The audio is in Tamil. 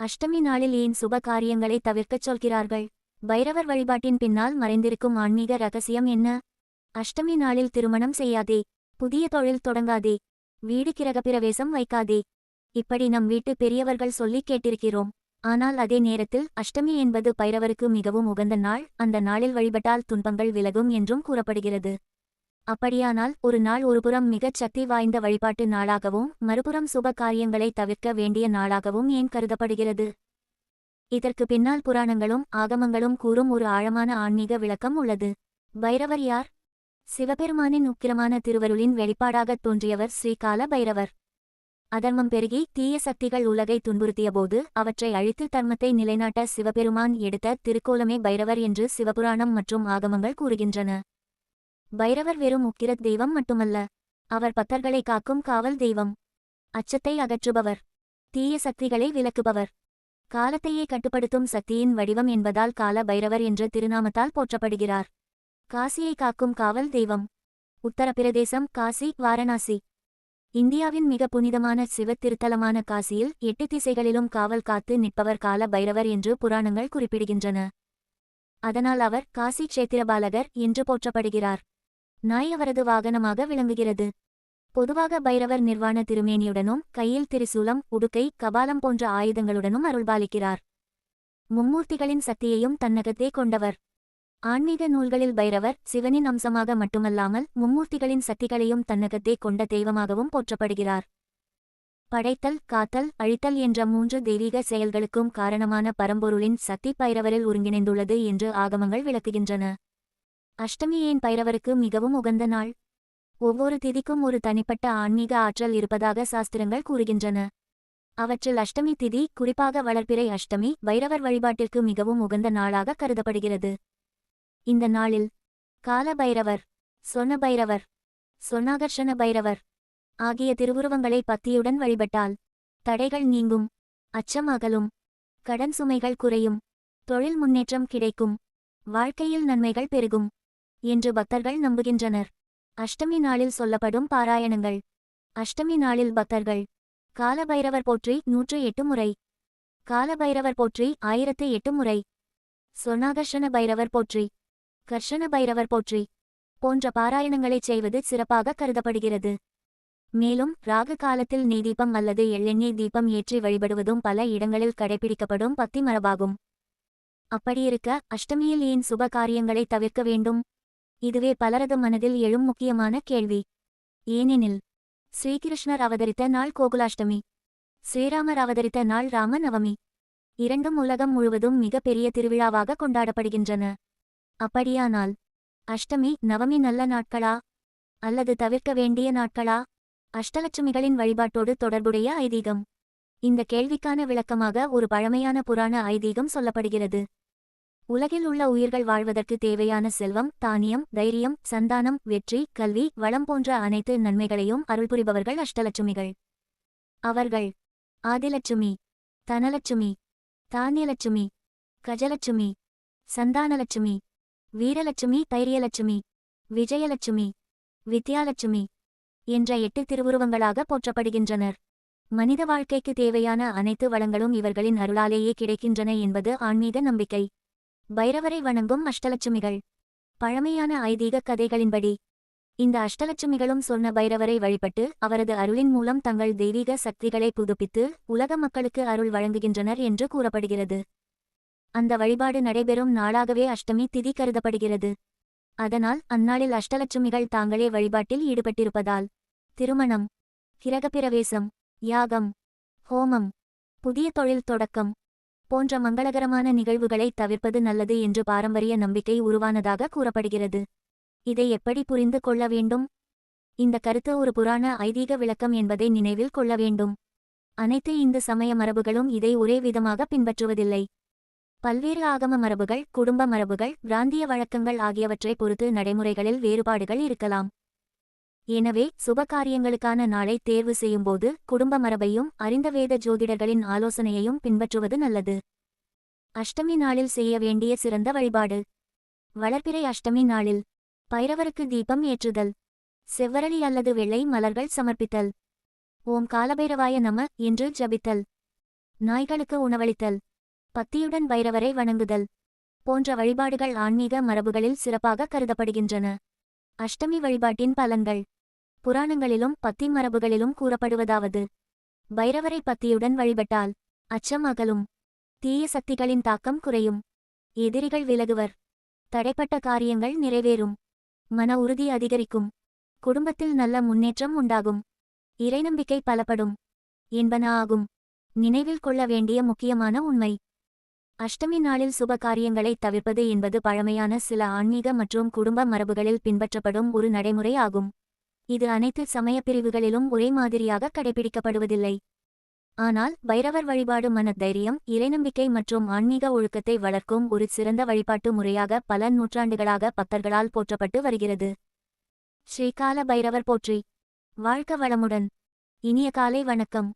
அஷ்டமி நாளில் ஏன் சுப காரியங்களை தவிர்க்கச் சொல்கிறார்கள்? பைரவர் வழிபாட்டின் பின்னால் மறைந்திருக்கும் ஆன்மீக ரகசியம் என்ன? அஷ்டமி நாளில் திருமணம் செய்யாதே, புதிய தொழில் தொடங்காதே, வீடு கிரகப்பிரவேசம் வைக்காதே, இப்படி நம் வீட்டு பெரியவர்கள் சொல்லி கேட்டிருக்கிறோம். ஆனால் அதே நேரத்தில் அஷ்டமி என்பது பைரவருக்கு மிகவும் உகந்த நாள், அந்த நாளில் வழிபட்டால் துன்பங்கள் விலகும் என்றும் கூறப்படுகிறது. அப்படியானால் ஒரு நாள் ஒருபுறம் மிகச் சக்தி வாய்ந்த வழிபாட்டு நாளாகவும் மறுபுறம் சுப காரியங்களை தவிர்க்க வேண்டிய நாளாகவும் ஏன் கருதப்படுகிறது? இதற்கு பின்னால் புராணங்களும் ஆகமங்களும் கூறும் ஒரு ஆழமான ஆன்மீக விளக்கம் உள்ளது. பைரவர் யார்? சிவபெருமானின் உக்கிரமான திருவருளின் வெளிப்பாடாகத் தோன்றியவர் ஸ்ரீகால பைரவர். அதர்மம் பெருகி தீய சக்திகள் உலகை துன்புறுத்தியபோது அவற்றை அழித்து தர்மத்தை நிலைநாட்ட சிவபெருமான் எடுத்த திருக்கோலமே பைரவர் என்று சிவபுராணம் மற்றும் ஆகமங்கள் கூறுகின்றன. பைரவர் வெறும் உக்கிரத் தெய்வம் மட்டுமல்ல, அவர் பக்தர்களை காக்கும் காவல் தெய்வம். அச்சத்தை அகற்றுபவர், தீய சக்திகளை விலக்குபவர், காலத்தையே கட்டுப்படுத்தும் சக்தியின் வடிவம் என்பதால் கால பைரவர் என்ற திருநாமத்தால் போற்றப்படுகிறார். காசியை காக்கும் காவல் தெய்வம். உத்தரப்பிரதேசம், காசி, வாரணாசி. இந்தியாவின் மிக புனிதமான சிவ திருத்தலமான காசியில் 8 திசைகளிலும் காவல் காத்து நிற்பவர் கால பைரவர் என்று புராணங்கள் குறிப்பிடுகின்றன. அதனால் அவர் காசி க்ஷேத்திரபாலகர் என்று போற்றப்படுகிறார். நாய் அவரது வாகனமாக விளங்குகிறது. பொதுவாக பைரவர் நிர்வாண திருமேனியுடனும் கையில் திரிசூலம், உடுக்கை, கபாலம் போன்ற ஆயுதங்களுடனும் அருள்பாலிக்கிறார். மும்மூர்த்திகளின் சக்தியையும் தன்னகத்தே கொண்டவர். ஆன்மீக நூல்களில் பைரவர் சிவனின் அம்சமாக மட்டுமல்லாமல் மும்மூர்த்திகளின் சக்திகளையும் தன்னகத்தே கொண்ட தெய்வமாகவும் போற்றப்படுகிறார். படைத்தல், காத்தல், அழித்தல் என்ற 3 தெய்வீக செயல்களுக்கும் காரணமான பரம்பொருளின் சக்தி பைரவரில் ஒருங்கிணைந்துள்ளது என்று ஆகமங்கள் விளக்குகின்றன. அஷ்டமி ஏன் பைரவருக்கு மிகவும் உகந்த நாள்? ஒவ்வொரு திதிக்கும் ஒரு தனிப்பட்ட ஆன்மீக ஆற்றல் இருப்பதாக சாஸ்திரங்கள் கூறுகின்றன. அவற்றில் அஷ்டமி திதி, குறிப்பாக வளர்பிறை அஷ்டமி, பைரவர் வழிபாட்டிற்கு மிகவும் உகந்த நாளாக கருதப்படுகிறது. இந்த நாளில் கால பைரவர், சொர்ண பைரவர், சொர்ணாகர்ஷண பைரவர் ஆகிய திருவுருவங்களை பக்தியுடன் வழிபட்டால் தடைகள் நீங்கும், அச்சம் அகலும், கடன் சுமைகள் குறையும், தொழில் முன்னேற்றம் கிடைக்கும், வாழ்க்கையில் நன்மைகள் பெருகும் என்று பக்தர்கள் நம்புகின்றனர். அஷ்டமி நாளில் சொல்லப்படும் பாராயணங்கள். அஷ்டமி நாளில் பக்தர்கள் கால பைரவர் போற்றி 108 முறை, கால பைரவர் போற்றி 1008 முறை, சொர்ணாகர்ஷண பைரவர் போற்றி, கர்ஷண பைரவர் போற்றி போன்ற பாராயணங்களைச் செய்வது சிறப்பாக கருதப்படுகிறது. மேலும் ராகு காலத்தில் நெய் தீபம் அல்லது எள்ளெண்ணெய் தீபம் ஏற்றி வழிபடுவதும் பல இடங்களில் கடைபிடிக்கப்படும் பக்தி மரபாகும். அப்படியிருக்க அஷ்டமியில் ஏன் சுப காரியங்களை தவிர்க்க வேண்டும்? இதுவே பலரது மனதில் எழும் முக்கியமான கேள்வி. ஏனெனில் ஸ்ரீகிருஷ்ணர் அவதரித்த நாள் கோகுலாஷ்டமி, ஸ்ரீராமர் அவதரித்த நாள் ராம நவமி. இரண்டும் உலகம் முழுவதும் மிக பெரிய திருவிழாவாக கொண்டாடப்படுகின்றன. அப்படியானால் அஷ்டமி, நவமி நல்ல நாட்களா அல்லது தவிர்க்க வேண்டிய நாட்களா? அஷ்டலட்சுமிகளின் வழிபாட்டோடு தொடர்புடைய ஐதீகம். இந்த கேள்விக்கான விளக்கமாக ஒரு பழமையான புராண ஐதீகம் சொல்லப்படுகிறது. உலகில் உள்ள உயிர்கள் வாழ்வதற்கு தேவையான செல்வம், தானியம், தைரியம், சந்தானம், வெற்றி, கல்வி, வளம் போன்ற அனைத்து நன்மைகளையும் அருள்புரிபவர்கள் அஷ்டலட்சுமிகள். அவர்கள் ஆதிலட்சுமி, தனலட்சுமி, தானியலட்சுமி, கஜலட்சுமி, சந்தானலட்சுமி, வீரலட்சுமி, தைரியலட்சுமி, விஜயலட்சுமி, வித்யாலட்சுமி என்ற 8 திருவுருவங்களாக போற்றப்படுகின்றனர். மனித வாழ்க்கைக்கு தேவையான அனைத்து வளங்களும் இவர்களின் அருளாலேயே கிடைக்கின்றன என்பது ஆன்மீக நம்பிக்கை. பைரவரை வணங்கும் அஷ்டலட்சுமிகள். பழமையான ஐதீக கதைகளின்படி இந்த அஷ்டலட்சுமிகளும் சொர்ண பைரவரை வழிபட்டு அவரது அருளின் மூலம் தங்கள் தெய்வீக சக்திகளை புதுப்பித்து உலக மக்களுக்கு அருள் வழங்குகின்றனர் என்று கூறப்படுகிறது. அந்த வழிபாடு நடைபெறும் நாளாகவே அஷ்டமி திதி கருதப்படுகிறது. அதனால் அந்நாளில் அஷ்டலட்சுமிகள் தாங்களே வழிபாட்டில் ஈடுபட்டிருப்பதால் திருமணம், கிரகப்பிரவேசம், யாகம், ஹோமம், புதிய தொழில் தொடக்கம் போன்ற மங்களகரமான நிகழ்வுகளை தவிர்ப்பது நல்லது என்று பாரம்பரிய நம்பிக்கை உருவானதாக கூறப்படுகிறது. இதை எப்படி புரிந்து கொள்ள வேண்டும்? இந்த கருத்து ஒரு புராண ஐதீக விளக்கம் என்பதை நினைவில் கொள்ள வேண்டும். அனைத்து இந்து சமய மரபுகளும் இதை ஒரே விதமாக பின்பற்றுவதில்லை. பல்வேறு ஆகம மரபுகள், குடும்ப மரபுகள், பிராந்திய வழக்கங்கள் ஆகியவற்றை பொறுத்து நடைமுறைகளில் வேறுபாடுகள் இருக்கலாம். எனவே சுபகாரியங்களுக்கான நாளை தேர்வு செய்யும்போது குடும்ப மரபையும் அறிந்த வேத ஜோதிடர்களின் ஆலோசனையையும் பின்பற்றுவது நல்லது. அஷ்டமி நாளில் செய்ய வேண்டிய சிறந்த வழிபாடு. வளர்பிறை அஷ்டமி நாளில் பைரவருக்கு தீபம் ஏற்றுதல், செவ்வரளி அல்லது வெள்ளை மலர்கள் சமர்ப்பித்தல், ஓம் காலபைரவாய நம என்று ஜபித்தல், நாய்களுக்கு உணவளித்தல், பத்தியுடன் பைரவரை வணங்குதல் போன்ற வழிபாடுகள் ஆன்மீக மரபுகளில் சிறப்பாக கருதப்படுகின்றன. அஷ்டமி வழிபாட்டின் பலன்கள். புராணங்களிலும் பத்தி மரபுகளிலும் கூறப்படுவதாவது: பைரவரை பத்தியுடன் வழிபட்டால் அச்சம் அகலும், தீய சக்திகளின் தாக்கம் குறையும், எதிரிகள் விலகுவர், தடைப்பட்ட காரியங்கள் நிறைவேறும், மன உறுதி அதிகரிக்கும், குடும்பத்தில் நல்ல முன்னேற்றம் உண்டாகும், இறைநம்பிக்கை பலப்படும் என்பன ஆகும். நினைவில் கொள்ள வேண்டிய முக்கியமான உண்மை: அஷ்டமி நாளில் சுப காரியங்களை தவிர்ப்பது என்பது பழமையான சில ஆன்மீக மற்றும் குடும்ப மரபுகளில் பின்பற்றப்படும் ஒரு நடைமுறை ஆகும். இது அனைத்து சமய பிரிவுகளிலும் ஒரே மாதிரியாக கடைபிடிக்கப்படுவதில்லை. ஆனால் பைரவர் வழிபாடு மன தைரியம், இறைநம்பிக்கை மற்றும் ஆன்மீக ஒழுக்கத்தை வளர்க்கும் ஒரு சிறந்த வழிபாட்டு முறையாக பல நூற்றாண்டுகளாக பக்தர்களால் போற்றப்பட்டு வருகிறது. ஸ்ரீகால பைரவர் போற்றி. வாழ்க வளமுடன். இனிய காலை வணக்கம்.